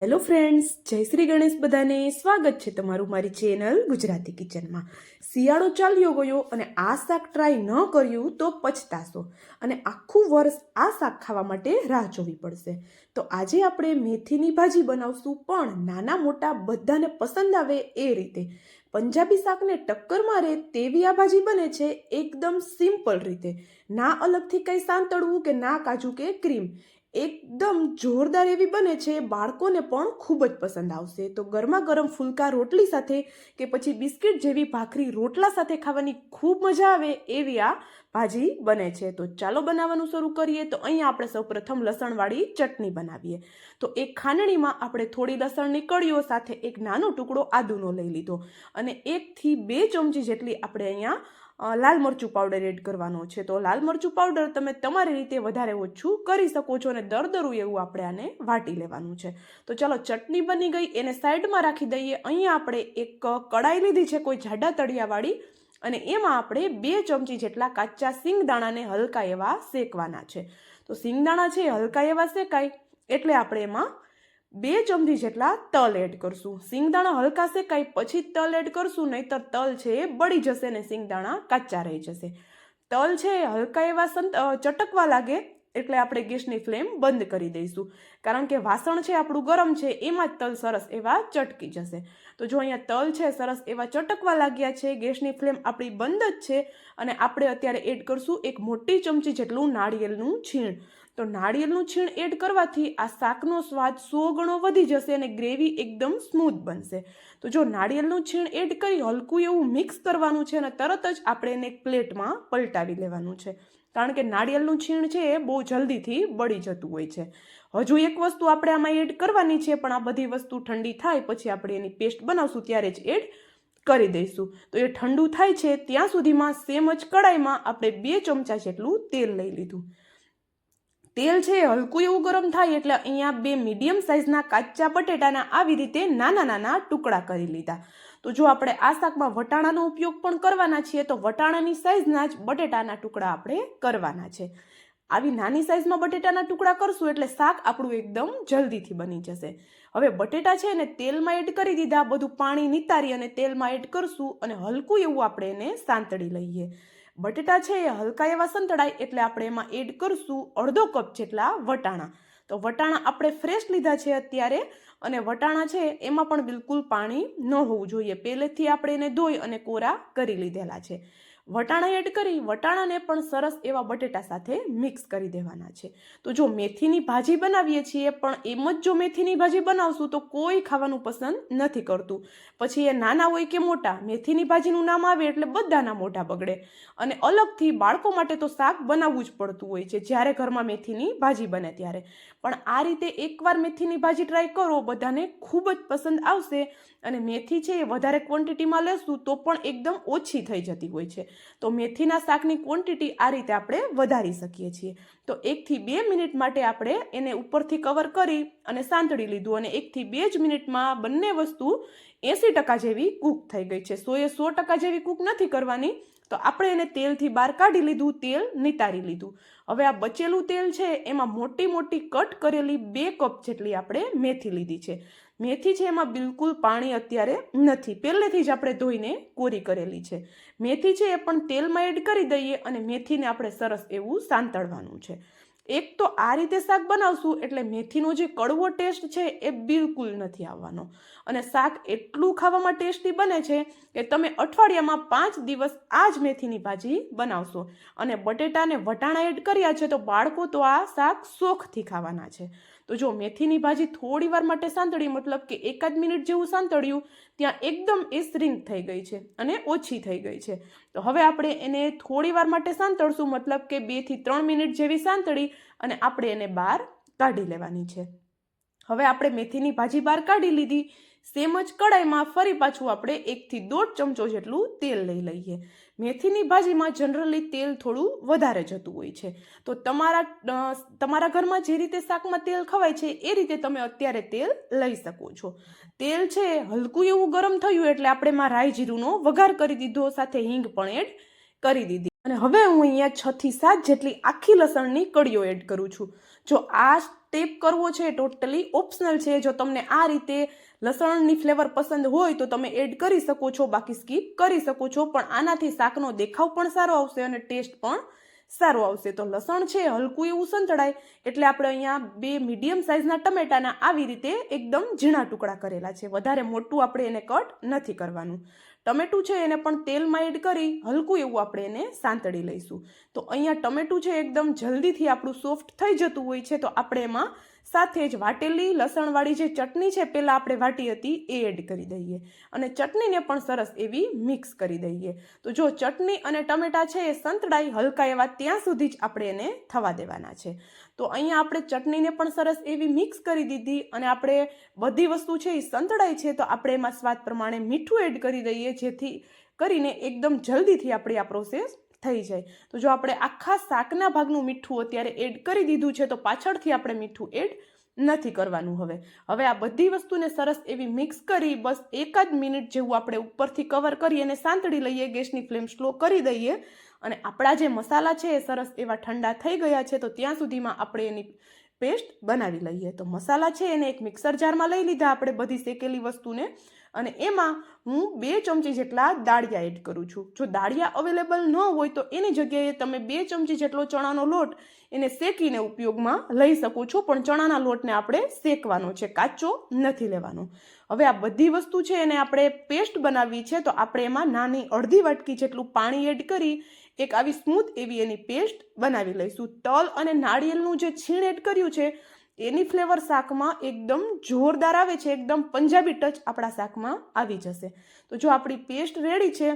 Hello friends, જય શ્રી ગણેશ. બધાને સ્વાગત છે તમારું મારી ચેનલ ગુજરાતી કિચનમાં. શિયાળો ચાલ્યો ગયો અને આ શાક ટ્રાય ન કર્યું તો પછતાશો અને આખું વર્ષ આ શાક ખાવા માટે રાહ જોવી પડશે. તો આજે આપણે મેથીની ભાજી બનાવશું, પણ નાના મોટા બધાને પસંદ આવે એ રીતે. પંજાબી શાકને ટક્કર મારે તેવી આ ભાજી બને છે એકદમ સિમ્પલ રીતે. ના અલગથી કંઈ સાંતળવું કે ના કાજુ કે ક્રીમ. એકદમ જોરદાર એવી બને છે, બાળકોને પણ ખૂબ જ પસંદ આવશે. તો ગરમા ગરમ ફુલકા રોટલી સાથે કે પછી બિસ્કિટ જેવી ભાખરી રોટલા સાથે ખાવાની ખૂબ મજા આવે એવી આ ભાજી બને છે. તો ચાલો બનાવવાનું શરૂ કરીએ. તો અહીંયા આપણે સૌપ્રથમ લસણવાળી ચટણી બનાવીએ. તો એક ખાંડણીમાં આપણે થોડી લસણની કળીઓ સાથે એક નાનો ટુકડો આદુનો લઈ લીધો અને 1 થી 2 ચમચી જેટલી આપણે અહીંયા લાલ મરચું પાવડર એડ કરવાનો છે. તો લાલ મરચું પાવડર તમે તમારી રીતે વધારે ઓછું કરી શકો છો અને દરદરું એવું આપણે આને વાટી લેવાનું છે. તો ચાલો, ચટણી બની ગઈ, એને સાઈડમાં રાખી દઈએ. અહીંયા આપણે એક કડાઈ લીધી છે કોઈ જાડા તળિયાવાળી, અને એમાં આપણે 2 ચમચી જેટલા કાચા સિંગદાણાને હલકા એવા શેકવાના છે. તો સિંગદાણા છે હલકા એવા શેકાય એટલે આપણે એમાં 2 ચમચી જેટલા તલ એડ કરશું. સિંગદાણા હલકા શેકાય પછી તલ એડ કરશું, નહીતર તલ છે એ બળી જશે ને સિંગદાણા કાચા રહી જશે. તલ છે હલકા એવા ચટકવા લાગે એટલે આપણે ગેસની ફ્લેમ બંધ કરી દઈશું, કારણ કે વાસણ છે આપણું ગરમ છે, એમાં જ તલ સરસ એવા ચટકી જશે. તો જો અહીંયા તલ છે સરસ એવા ચટકવા લાગ્યા છે, ગેસની ફ્લેમ આપણી બંધ જ છે, અને આપણે અત્યારે એડ કરશું 1 મોટી ચમચી જેટલું નાળિયેરનું છીણ. તો નાળિયેરનું છીણ એડ કરવાથી આ શાકનો સ્વાદ 100 ગણો વધી જશે અને ગ્રેવી એકદમ સ્મૂથ બનશે. તો જો નાળિયેરનું છીણ એડ કરી હલકું એવું મિક્સ કરવાનું છે અને તરત જ આપણે એને એક પ્લેટમાં પલટાવી લેવાનું છે, કારણ કે નાળિયેરનું છીણ છે એ બહુ જલ્દીથી બળી જતું હોય છે. હજુ એક વસ્તુ આપણે આમાં એડ કરવાની છે, પણ આ બધી વસ્તુ ઠંડી થાય પછી આપણે એની પેસ્ટ બનાવશું ત્યારે જ એડ કરી દઈશું. તો એ ઠંડુ થાય છે ત્યાં સુધીમાં સેમ જ કડાઈમાં આપણે 2 ચમચા જેટલું તેલ લઈ લીધું. તેલ છે હલકું એવું ગરમ થાય એટલે અહીંયા 2 મીડિયમ સાઇઝના કાચા બટેટાના આવી રીતે નાના નાના ટુકડા કરી લીધા. તો જો આપણે આ શાકમાં વટાણાનો ઉપયોગ પણ કરવાના છીએ, તો વટાણાની સાઇઝના જ બટેટાના ટુકડા આપણે કરવાના છે. આવી નાની સાઇઝમાં બટેટાના ટુકડા કરશું એટલે શાક આપણું એકદમ જલ્દીથી બની જશે. હવે બટેટા છે ને તેલમાં એડ કરી દીધા, બધું પાણી નિતારી અને તેલમાં એડ કરશું અને હલકું એવું આપણે એને સાંતળી લઈએ. બટેટા છે એ હલકા એવા સંતળાય એટલે આપણે એમાં એડ કરશું 1/2 કપ જેટલા વટાણા. તો વટાણા આપણે ફ્રેશ લીધા છે અત્યારે, અને વટાણા છે એમાં પણ બિલકુલ પાણી ન હોવું જોઈએ, પહેલેથી આપણે એને ધોઈ અને કોરા કરી લીધેલા છે. વટાણા એડ કરી વટાણાને પણ સરસ એવા બટેટા સાથે મિક્સ કરી દેવાના છે. તો જો મેથીની ભાજી બનાવીએ છીએ, પણ એમ જ જો મેથીની ભાજી બનાવશું તો કોઈ ખાવાનું પસંદ નથી કરતું. પછી એ નાના હોય કે મોટા, મેથીની ભાજીનું નામ આવે એટલે બધાના મોઢા બગડે, અને અલગથી બાળકો માટે તો શાક બનાવવું જ પડતું હોય છે જ્યારે ઘરમાં મેથીની ભાજી બને ત્યારે. પણ આ રીતે એકવાર મેથીની ભાજી ટ્રાય કરો, બધાને ખૂબ જ પસંદ આવશે. અને મેથી છે એ વધારે ક્વોન્ટિટીમાં લેશું તો પણ એકદમ ઓછી થઈ જતી હોય છે. તો મેથીના શાકની ક્વોન્ટિટી આ રીતે આપણે વધારી શકીએ છીએ. તો 1 થી 2 મિનિટ માટે આપણે એને ઉપરથી કવર કરી અને સાંતળી લીધું, અને 1 થી 2 જ મિનિટમાં બંને વસ્તુ 80% જેવી કૂક થઈ ગઈ છે. 100% જેવી કૂક નથી કરવાની. તો આપણે એને તેલથી બહાર કાઢી લીધું, તેલ નિતારી લીધું. હવે આ બચેલું તેલ છે એમાં મોટી મોટી કટ કરેલી 2 કપ જેટલી આપણે મેથી લીધી છે. મેથી છે એમાં બિલકુલ પાણી અત્યારે નથી, પહેલેથી જ આપણે ધોઈને કોરી કરેલી છે. મેથી છે એ પણ તેલમાં એડ કરી દઈએ અને મેથીને આપણે સરસ એવું સાંતળવાનું છે. એક તો આ રીતે શાક બનાવશું એટલે મેથીનો જે કડવો ટેસ્ટ છે એ બિલકુલ નથી આવવાનો, અને શાક એટલું ખાવામાં ટેસ્ટી બને છે કે તમે અઠવાડિયામાં 5 દિવસ આ જ મેથીની ભાજી બનાવશો. અને બટેટા ને વટાણા એડ કર્યા છે તો બાળકો તો આ શાક શોખથી ખાવાના છે. તો જો મેથીની ભાજી થોડી વાર માટે સાંતળી, મતલબ કે 1 મિનિટ જેવું સાંતળ્યું, ત્યાં એકદમ એ શ્રિંક થઈ ગઈ છે અને ઓછી થઈ ગઈ છે. તો હવે આપણે એને થોડી વાર માટે સાંતળશું, મતલબ કે 2 થી 3 મિનિટ જેવી સાંતળી અને આપણે એને બહાર કાઢી લેવાની છે. હવે આપણે મેથીની ભાજી બહાર કાઢી લીધી. સેમ જ કડાઈમાં ફરી પાછું આપણે 1 થી 1.5 ચમચો જેટલું તેલ લઈ લઈએ. મેથીની ભાજીમાં જનરલી તેલ થોડું વધારે જતું હોય છે. તો તમારા ઘરમાં જે રીતે શાકમાં તેલ ખવાય છે એ રીતે તમે અત્યારે તેલ લઈ શકો છો. તેલ છે હલકું એવું ગરમ થયું એટલે આપણે એમાં રાઈ જીરુંનો વઘાર કરી દીધો, સાથે હિંગ પણ એડ કરી દીધી. અને હવે હું અહીંયા 6 થી 7 જેટલી આખી લસણની કળીઓ એડ કરું છું. જો આ સ્ટેપ કરવો છે એ ટોટલી ઓપ્શનલ છે. જો તમને આ રીતે લસણની ફ્લેવર પસંદ હોય તો તમે એડ કરી શકો છો, બાકી સ્કીપ કરી શકો છો. પણ આનાથી શાકનો દેખાવ પણ સારો આવશે અને ટેસ્ટ પણ સારો આવશે. તો લસણ છે હલકું એવું સંતળાય એટલે આપણે અહીંયા 2 મીડિયમ સાઇઝના ટમેટાના આવી રીતે એકદમ ઝીણા ટુકડા કરેલા છે. વધારે મોટું આપણે એને કટ નથી કરવાનું. ટમેટું છે એને પણ તેલમાં એડ કરી હલકું એવું આપણે એને સાંતળી લઈશું. તો અહીંયા ટમેટું છે એકદમ જલ્દીથી આપણું સોફ્ટ થઈ જતું હોય છે. તો આપણે એમાં સાથે જ વાટેલી લસણવાળી જે ચટણી છે પહેલાં આપણે વાટી હતી એ એડ કરી દઈએ અને ચટણીને પણ સરસ એવી મિક્સ કરી દઈએ. તો જો ચટણી અને ટમેટાં છે એ સંતળાઈ હલકા એવા ત્યાં સુધી જ આપણે એને થવા દેવાના છે. તો અહીંયા આપણે ચટણીને પણ સરસ એવી મિક્સ કરી દીધી અને આપણે બધી વસ્તુ છે એ સંતળાઈ છે તો આપણે એમાં સ્વાદ પ્રમાણે મીઠું એડ કરી દઈએ, જેથી કરીને એકદમ જલ્દીથી આપણી આ પ્રોસેસ થઈ જાય. તો જો આપણે આખા શાકના ભાગનું મીઠું અત્યારે એડ કરી દીધું છે તો પાછળથી આપણે મીઠું એડ નથી કરવાનું. હવે આ બધી વસ્તુને સરસ એવી મિક્સ કરી બસ 1 જ મિનિટ જેવું આપણે ઉપરથી કવર કરી અને સાંતળી લઈએ. ગેસની ફ્લેમ સ્લો કરી દઈએ અને આપણા જે મસાલા છે એ સરસ એવા ઠંડા થઈ ગયા છે. તો ત્યાં સુધીમાં આપણે એની પેસ્ટ બનાવી લઈએ. તો મસાલા છે એને એક મિક્સર જારમાં લઈ લીધા આપણે બધી શેકેલી વસ્તુને અને એમાં હું 2 ચમચી જેટલા દાળિયા એડ કરું છું. જો દાળિયા અવેલેબલ ન હોય તો એની જગ્યાએ તમે 2 ચમચી જેટલો ચણાનો લોટ એને શેકીને ઉપયોગમાં લઈ શકો છો, પણ ચણાના લોટને આપણે શેકવાનો છે, કાચો નથી લેવાનો. હવે આ બધી વસ્તુ છે એને આપણે પેસ્ટ બનાવવી છે. તો આપણે એમાં નાની અડધી વાટકી જેટલું પાણી એડ કરી એક આવી સ્મૂથ એવી એની પેસ્ટ બનાવી લઈશું. તલ અને નાળિયેરનું જે છીણ એડ કર્યું છે એની ફ્લેવર શાકમાં એકદમ જોરદાર આવે છે, એકદમ પંજાબી ટચ આપણા શાકમાં આવી જશે. તો જો આપણી પેસ્ટ રેડી છે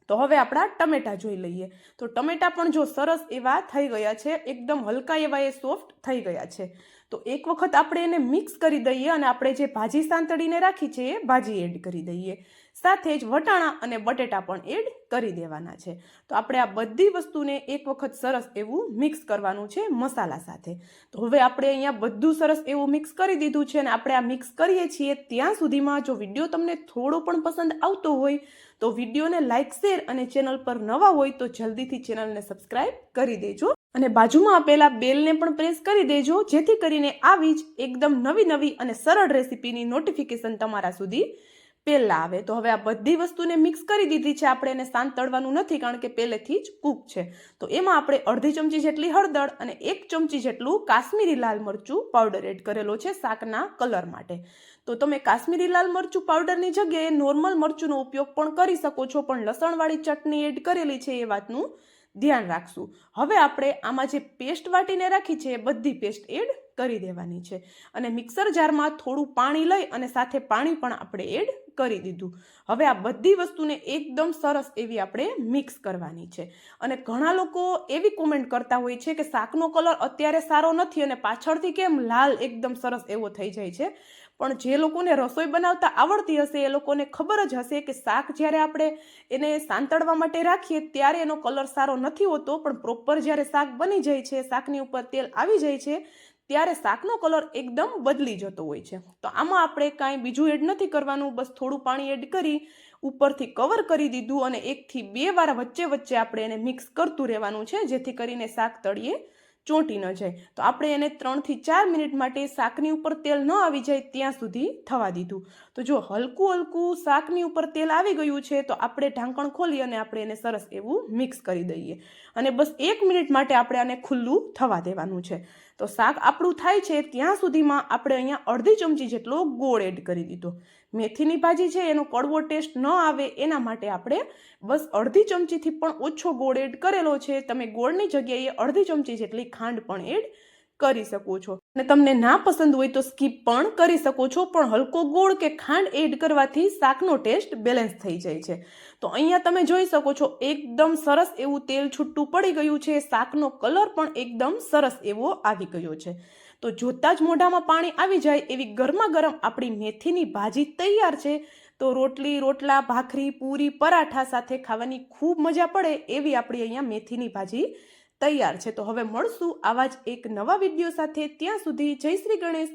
તો હવે આપણા ટમેટા જોઈ લઈએ. તો ટમેટા પણ જો સરસ એવા થઈ ગયા છે, એકદમ હલકા એવા એ સોફ્ટ થઈ ગયા છે. તો એક વખત આપણે એને મિક્સ કરી દઈએ અને આપણે જે ભાજી સાંતળીને રાખી છે એ ભાજી એડ કરી દઈએ. સાથે જ વટાણા અને બટેટા પણ એડ કરી દેવાના છે. તો આપણે આ બધી વસ્તુને એક વખત સરસ એવું મિક્સ કરવાનું છે મસાલા સાથે. તો હવે આપણે અહીંયા બધું સરસ એવું મિક્સ કરી દીધું છે અને આપણે આ મિક્સ કરીએ છીએ ત્યાં સુધીમાં જો વિડીયો તમને થોડો પણ પસંદ આવતો હોય તો વિડીયોને લાઇક, શેર અને ચેનલ પર નવા હોય તો જલ્દીથી ચેનલને સબસ્ક્રાઇબ કરી દેજો અને બાજુમાં આપેલા બેલને પણ પ્રેસ કરી દેજો, જેથી કરીને આવી જ એકદમ નવી અને સરળ રેસીપીની નોટિફિકેશન તમારા સુધી પહેલા આવે. તો હવે આ બધી વસ્તુને મિક્સ કરી દીધી છે. આપણે એને સાંતળવાનું નથી કારણ કે પહેલેથી જ કૂક છે. તો એમાં આપણે અડધી ચમચી જેટલી હળદર અને 1 ચમચી જેટલું કાશ્મીરી લાલ મરચું પાવડર એડ કરેલો છે શાકના કલર માટે. તો તમે કાશ્મીરી લાલ મરચું પાવડરની જગ્યાએ નોર્મલ મરચુંનો ઉપયોગ પણ કરી શકો છો, પણ લસણવાળી ચટણી એડ કરેલી છે એ વાતનું ધ્યાન રાખશું. હવે આપણે આમાં જે પેસ્ટ વાટીને રાખી છે એ બધી પેસ્ટ એડ કરી દેવાની છે અને મિક્સર જારમાં થોડું પાણી લઈ અને સાથે પાણી પણ આપણે એડ કરી દીધું. હવે આ બધી વસ્તુને એકદમ સરસ એવી આપણે મિક્સ કરવાની છે. અને ઘણા લોકો એવી કોમેન્ટ કરતા હોય છે કે શાકનો કલર અત્યારે સારો નથી અને પાછળથી કેમ લાલ એકદમ સરસ એવો થઈ જાય છે. પણ જે લોકોને રસોઈ બનાવતા આવડતી હશે એ લોકોને ખબર જ હશે કે શાક જ્યારે આપણે એને સાંતળવા માટે રાખીએ ત્યારે એનો કલર સારો નથી હોતો, પણ પ્રોપર જ્યારે શાક બની જાય છે, શાકની ઉપર તેલ આવી જાય છે ત્યારે શાકનો કલર એકદમ બદલી જતો હોય છે. તો આમાં આપણે કાંઈ બીજું એડ નથી કરવાનું, બસ થોડું પાણી એડ કરી ઉપરથી કવર કરી દીધું અને 1 થી 2 વાર વચ્ચે આપણે એને મિક્સ કરતું રહેવાનું છે, જેથી કરીને શાક તળીએ ચોંટી ન જાય. તો આપણે એને 3 થી 4 મિનિટ માટે શાકની ઉપર તેલ ન આવી જાય ત્યાં સુધી થવા દીધું. તો જો હલકું શાકની ઉપર તેલ આવી ગયું છે તો આપણે ઢાંકણ ખોલી અને આપણે એને સરસ એવું મિક્સ કરી દઈએ અને બસ 1 મિનિટ માટે આપણે આને ખુલ્લું થવા દેવાનું છે. તો શાક આપણું થાય છે ત્યાં સુધીમાં આપણે અહીંયા અડધી ચમચી જેટલો ગોળ એડ કરી દીધો. મેથીની ભાજી છે એનો કડવો ટેસ્ટ ન આવે એના માટે આપણે બસ અડધી ચમચીથી પણ ઓછો ગોળ એડ કરેલો છે. તમે ગોળની જગ્યાએ અડધી ચમચી જેટલી ખાંડ પણ એડ કરી શકો છો અને તમને ના પસંદ હોય તો સ્કીપ પણ કરી શકો છો, પણ હલકો ગોળ કે ખાંડ એડ કરવાથી શાકનો ટેસ્ટ બેલેન્સ થઈ જાય છે. તો અહીંયા તમે જોઈ શકો છો એકદમ સરસ એવું તેલ છૂટું પડી ગયું છે, શાકનો કલર પણ એકદમ સરસ એવો આવી ગયો છે. તો જોતાં જ મોઢામાં પાણી આવી જાય એવી ગરમા ગરમ આપણી મેથીની ભાજી તૈયાર છે. તો રોટલી, રોટલા, ભાખરી, પૂરી, પરાઠા સાથે ખાવાની ખૂબ મજા પડે એવી આપણી અહીંયા મેથીની ભાજી તૈયાર છે. તો હવે મળશું આવા જ એક નવા વિડીયો સાથે. ત્યાં સુધી જય શ્રી ગણેશ.